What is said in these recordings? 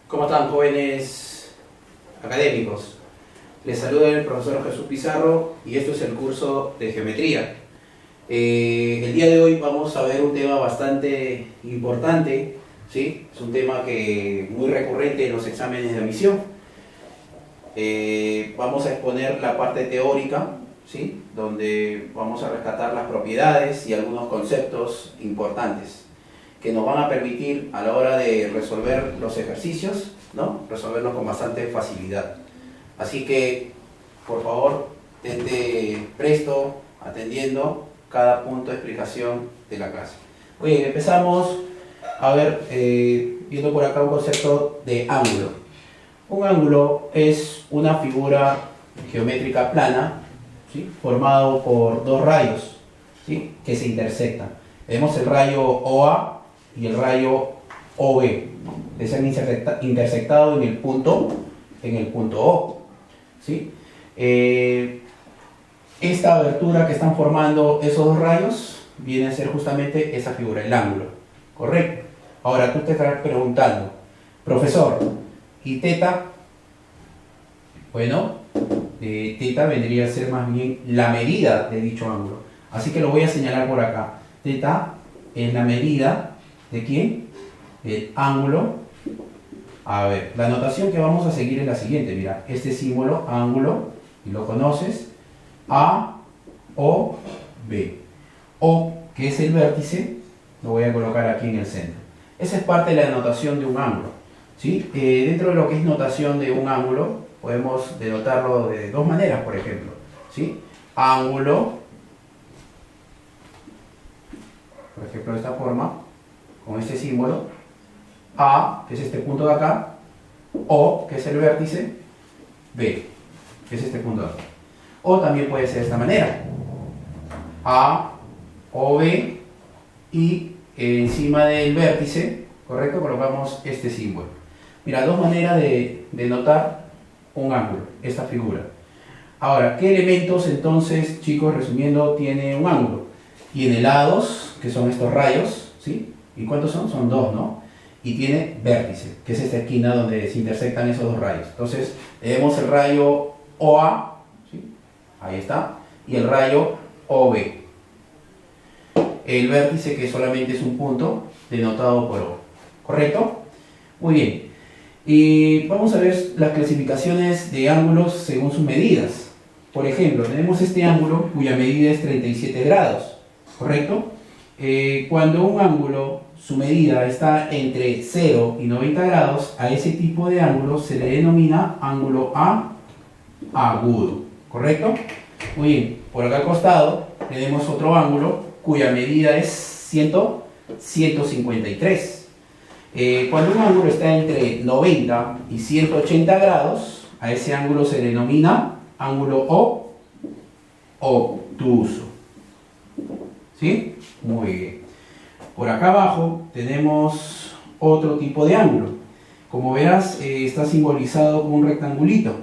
¿Cómo están, jóvenes académicos? Les saluda el profesor Jesús Pizarro y esto es el curso de geometría. El día de hoy vamos a ver un tema bastante importante, ¿sí? Es un tema muy recurrente en los exámenes de admisión. Vamos a exponer la parte teórica, ¿sí? Donde vamos a rescatar las propiedades y algunos conceptos importantes que nos van a permitir a la hora de resolver los ejercicios, ¿no? Resolverlos con bastante facilidad. Así que, por favor, esté presto, atendiendo cada punto de explicación de la clase. Bien, empezamos a ver, viendo por acá un concepto de ángulo. Un ángulo es una figura geométrica plana, ¿sí? Formado por dos rayos, ¿sí? Que se intersectan. Tenemos el rayo OA y el rayo OB, que se han intersectado en el punto O, ¿sí? Esta abertura que están formando esos dos rayos viene a ser justamente esa figura, el ángulo, ¿correcto? Ahora tú te estarás preguntando, profesor, ¿y teta? Bueno, teta vendría a ser más bien la medida de dicho ángulo, así que lo voy a señalar por acá. Teta es la medida ¿de quién? Del ángulo. A ver, la notación que vamos a seguir es la siguiente, mira, este símbolo, ángulo, y lo conoces, A, O, B. O, que es el vértice, lo voy a colocar aquí en el centro. Esa es parte de la notación de un ángulo, ¿sí? Dentro de lo que es notación de un ángulo, podemos denotarlo de dos maneras, por ejemplo, ¿sí? Ángulo, por ejemplo, de esta forma, con este símbolo, A, que es este punto de acá, O, que es el vértice, B, que es este punto de acá. O también puede ser de esta manera, A, O, B, y encima del vértice, ¿correcto? Colocamos este símbolo. Mira, dos maneras de notar un ángulo, esta figura. Ahora, ¿qué elementos entonces, chicos, resumiendo, tiene un ángulo? Tiene lados, que son estos rayos, ¿sí? ¿Y cuántos son? Son dos, ¿no? Y tiene vértice, que es esta esquina donde se intersectan esos dos rayos. Entonces, tenemos el rayo OA, ¿sí? Ahí está, y el rayo OB. El vértice que solamente es un punto denotado por O, ¿correcto? Muy bien. Y vamos a ver las clasificaciones de ángulos según sus medidas. Por ejemplo, tenemos este ángulo cuya medida es 37 grados, ¿correcto? Cuando un ángulo, su medida está entre 0 y 90 grados, a ese tipo de ángulo se le denomina ángulo agudo, ¿correcto? Muy bien, por acá al costado tenemos otro ángulo cuya medida es 153. Cuando un ángulo está entre 90 y 180 grados, a ese ángulo se le denomina ángulo obtuso. ¿Sí? Muy bien. Por acá abajo tenemos otro tipo de ángulo. Como verás, está simbolizado con un rectangulito.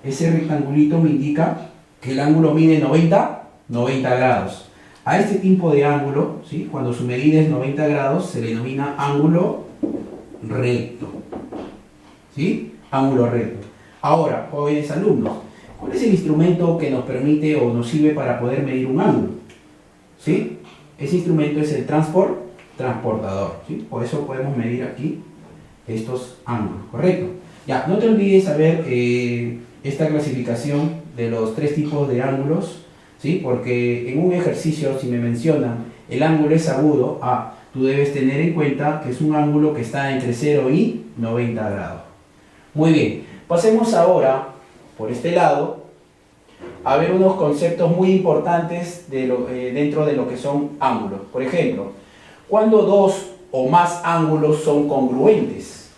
Ese rectangulito me indica que el ángulo mide 90 grados. A este tipo de ángulo, ¿sí? Cuando su medida es 90 grados, se le denomina ángulo recto. ¿Sí? Ángulo recto. Ahora, jóvenes alumnos, ¿cuál es el instrumento que nos permite o nos sirve para poder medir un ángulo? ¿Sí? Ese instrumento es el transportador, ¿sí? Por eso podemos medir aquí estos ángulos, ¿correcto? Ya, no te olvides saber esta clasificación de los tres tipos de ángulos, ¿sí? Porque en un ejercicio, si me mencionan el ángulo es agudo, tú debes tener en cuenta que es un ángulo que está entre 0 y 90 grados. Muy bien, pasemos ahora por este lado a ver unos conceptos muy importantes dentro de lo que son ángulos. Por ejemplo, cuando dos o más ángulos son congruentes.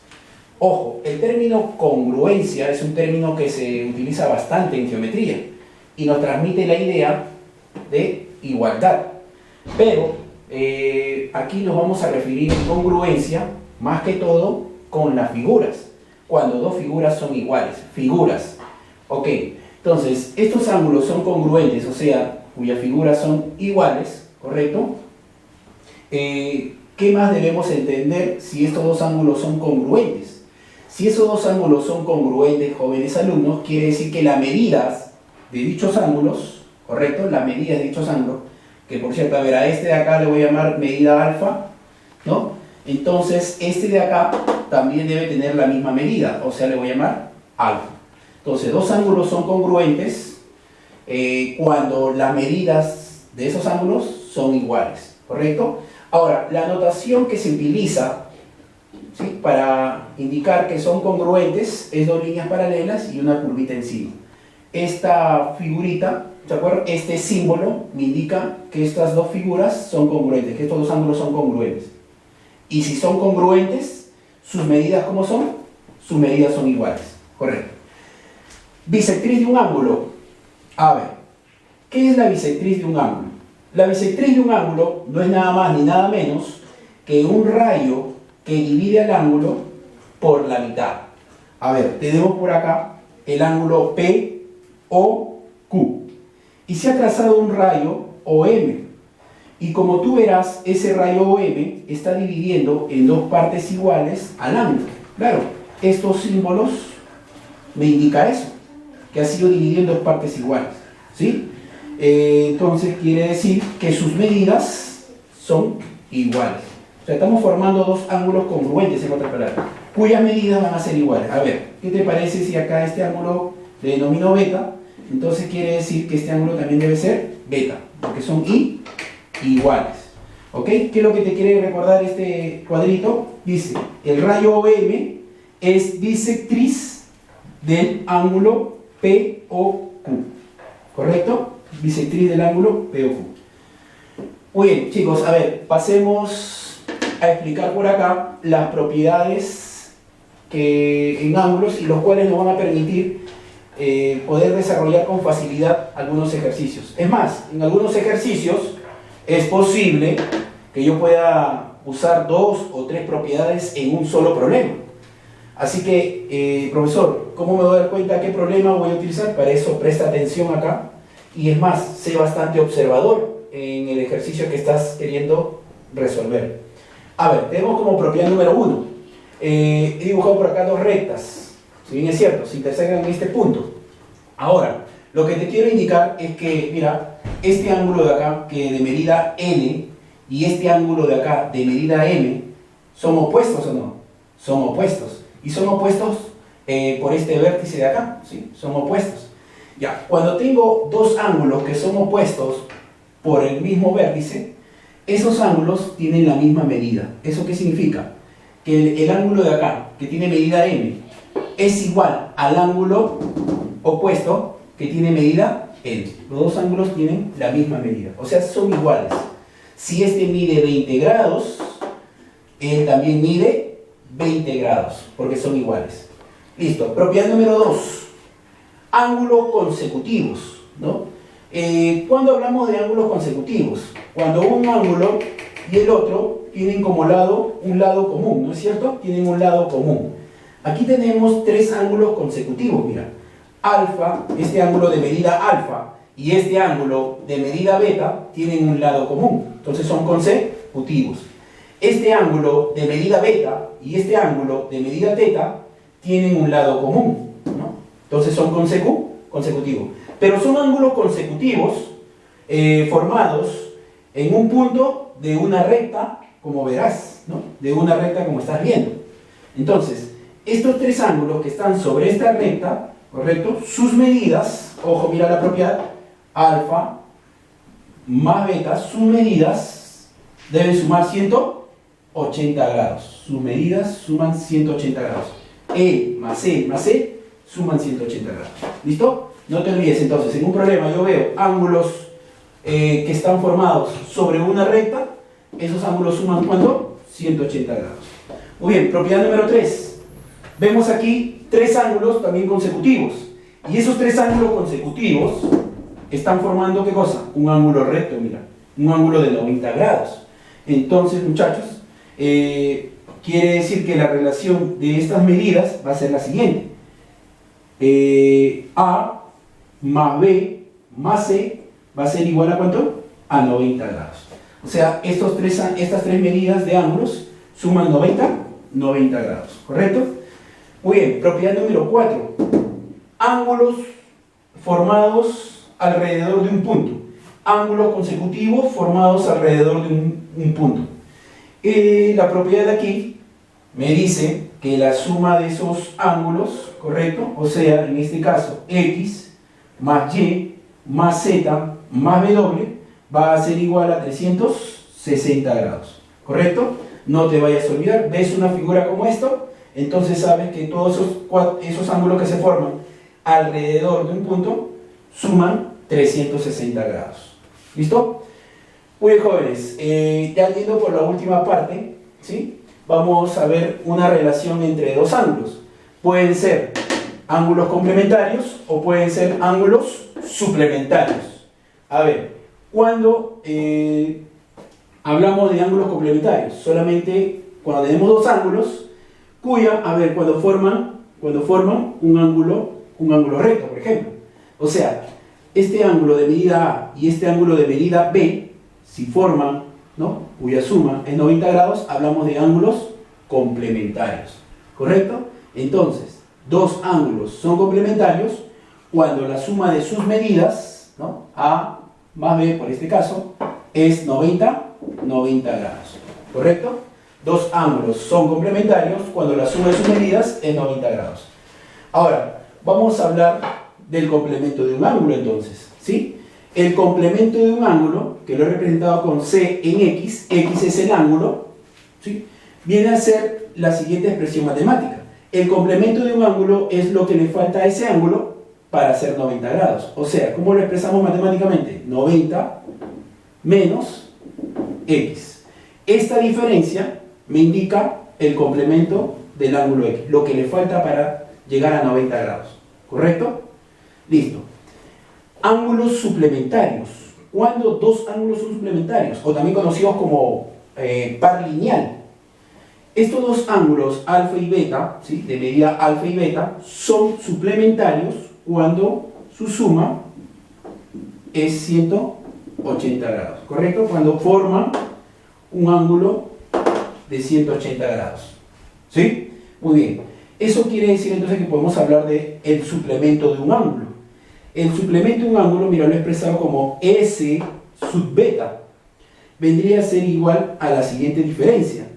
Ojo, el término congruencia es un término que se utiliza bastante en geometría y nos transmite la idea de igualdad. Pero aquí nos vamos a referir en congruencia más que todo con las figuras. Cuando dos figuras son iguales, figuras. Ok. Entonces, estos ángulos son congruentes, o sea, cuyas figuras son iguales, ¿correcto? ¿Qué más debemos entender si estos dos ángulos son congruentes? Si esos dos ángulos son congruentes, jóvenes alumnos, quiere decir que las medidas de dichos ángulos, ¿correcto? Las medidas de dichos ángulos, que por cierto, a ver, a este de acá le voy a llamar medida alfa, ¿no? Entonces, este de acá también debe tener la misma medida, o sea, le voy a llamar alfa. Entonces, dos ángulos son congruentes cuando las medidas de esos ángulos son iguales, ¿correcto? Ahora, la notación que se utiliza, ¿sí?, para indicar que son congruentes es dos líneas paralelas y una curvita encima. Esta figurita, ¿de acuerdo? Este símbolo me indica que estas dos figuras son congruentes, que estos dos ángulos son congruentes. Y si son congruentes, sus medidas, ¿cómo son? Sus medidas son iguales, correcto. Bisectriz de un ángulo. A ver, ¿qué es la bisectriz de un ángulo? La bisectriz de un ángulo no es nada más ni nada menos que un rayo que divide al ángulo por la mitad. A ver, tenemos por acá el ángulo POQ y se ha trazado un rayo OM. Y como tú verás, ese rayo OM está dividiendo en dos partes iguales al ángulo. Claro, estos símbolos me indican eso, que ha sido dividido en dos partes iguales, ¿sí? Entonces quiere decir que sus medidas son iguales. O sea, estamos formando dos ángulos congruentes, en otras palabras, cuyas medidas van a ser iguales. A ver, ¿qué te parece si acá este ángulo le denomino beta? Entonces quiere decir que este ángulo también debe ser beta, porque son iguales. ¿Ok? ¿Qué es lo que te quiere recordar este cuadrito? Dice, el rayo OM es bisectriz del ángulo POQ. ¿Correcto? Bisectriz del ángulo POQ. Muy bien, chicos, a ver, pasemos a explicar por acá las propiedades en ángulos y los cuales nos van a permitir poder desarrollar con facilidad algunos ejercicios. Es más, en algunos ejercicios es posible que yo pueda usar dos o tres propiedades en un solo problema. Así que, profesor, ¿cómo me voy a dar cuenta qué problema voy a utilizar? Para eso presta atención acá. Y es más, sé bastante observador en el ejercicio que estás queriendo resolver. A ver, tenemos como propiedad número 1. He dibujado por acá dos rectas. Si bien es cierto, se intersecan en este punto. Ahora, lo que te quiero indicar es que, mira, este ángulo de acá, que de medida N, y este ángulo de acá, de medida M, ¿son opuestos o no? Son opuestos. Y son opuestos por este vértice de acá, ¿sí? Son opuestos. Ya, cuando tengo dos ángulos que son opuestos por el mismo vértice, esos ángulos tienen la misma medida. ¿Eso qué significa? Que el ángulo de acá, que tiene medida M, es igual al ángulo opuesto que tiene medida N. Los dos ángulos tienen la misma medida, o sea, son iguales. Si este mide 20 grados, él también mide 20 grados, porque son iguales. Listo. Propiedad número 2. Ángulos consecutivos, ¿no? ¿Cuándo hablamos de ángulos consecutivos? Cuando un ángulo y el otro tienen como lado un lado común, ¿no es cierto? Tienen un lado común. Aquí tenemos tres ángulos consecutivos, mira. Alfa, este ángulo de medida alfa y este ángulo de medida beta tienen un lado común, entonces son consecutivos. Este ángulo de medida beta y este ángulo de medida teta tienen un lado común, ¿no? Entonces son consecutivos. Pero son ángulos consecutivos formados en un punto de una recta, como verás, ¿no? De una recta como estás viendo. Entonces, estos tres ángulos que están sobre esta recta, ¿correcto? Sus medidas, ojo, mira la propiedad, alfa más beta, sus medidas deben sumar 180 grados. Sus medidas suman 180 grados. E más C suman 180 grados. ¿Listo? No te olvides entonces, en un problema yo veo ángulos que están formados sobre una recta, esos ángulos suman ¿cuánto? 180 grados. Muy bien, propiedad número 3. Vemos aquí tres ángulos también consecutivos. Y esos tres ángulos consecutivos están formando ¿qué cosa? Un ángulo recto, mira. Un ángulo de 90 grados. Entonces, muchachos, quiere decir que la relación de estas medidas va a ser la siguiente. A más B más C va a ser igual a ¿cuánto? A 90 grados. O sea, estas tres medidas de ángulos suman 90 grados, ¿correcto? Muy bien, propiedad número 4. Ángulos formados alrededor de un punto. Ángulos consecutivos formados alrededor de un punto. La propiedad de aquí me dice que la suma de esos ángulos, ¿correcto? O sea, en este caso, x más y más z más w va a ser igual a 360 grados, ¿correcto? No te vayas a olvidar, ves una figura como esto, entonces sabes que todos esos ángulos que se forman alrededor de un punto suman 360 grados. ¿Listo? Muy bien, jóvenes, ya yendo por la última parte, ¿sí? Vamos a ver una relación entre dos ángulos. Pueden ser ángulos complementarios o pueden ser ángulos suplementarios. A ver, cuando hablamos de ángulos complementarios, solamente cuando tenemos dos ángulos, cuando forman un ángulo recto, por ejemplo. O sea, este ángulo de medida A y este ángulo de medida B, si forman, ¿no?, cuya suma es 90 grados, hablamos de ángulos complementarios, ¿correcto? Entonces, dos ángulos son complementarios cuando la suma de sus medidas, ¿no?, A más B, por este caso, es 90 grados, ¿correcto? Dos ángulos son complementarios cuando la suma de sus medidas es 90 grados. Ahora, vamos a hablar del complemento de un ángulo entonces, ¿sí? El complemento de un ángulo, que lo he representado con C en X, X es el ángulo, ¿sí?, viene a ser la siguiente expresión matemática. El complemento de un ángulo es lo que le falta a ese ángulo para hacer 90 grados. O sea, ¿cómo lo expresamos matemáticamente? 90 menos X. Esta diferencia me indica el complemento del ángulo X, lo que le falta para llegar a 90 grados. ¿Correcto? Listo. Ángulos suplementarios. ¿Cuándo dos ángulos son suplementarios? O también conocidos como par lineal. Estos dos ángulos, alfa y beta, ¿sí?, de medida alfa y beta, son suplementarios cuando su suma es 180 grados. ¿Correcto? Cuando forman un ángulo de 180 grados. ¿Sí? Muy bien. Eso quiere decir entonces que podemos hablar de el suplemento de un ángulo. El suplemento de un ángulo, mira, lo he expresado como S sub beta. Vendría a ser igual a la siguiente diferencia.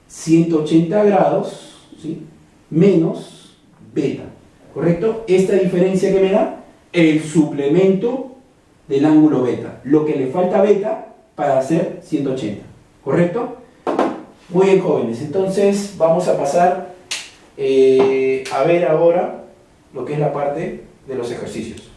180 grados, ¿sí?, menos beta. ¿Correcto? Esta diferencia que me da, el suplemento del ángulo beta. Lo que le falta a beta para hacer 180. ¿Correcto? Muy bien, jóvenes. Entonces vamos a pasar a ver ahora lo que es la parte de los ejercicios.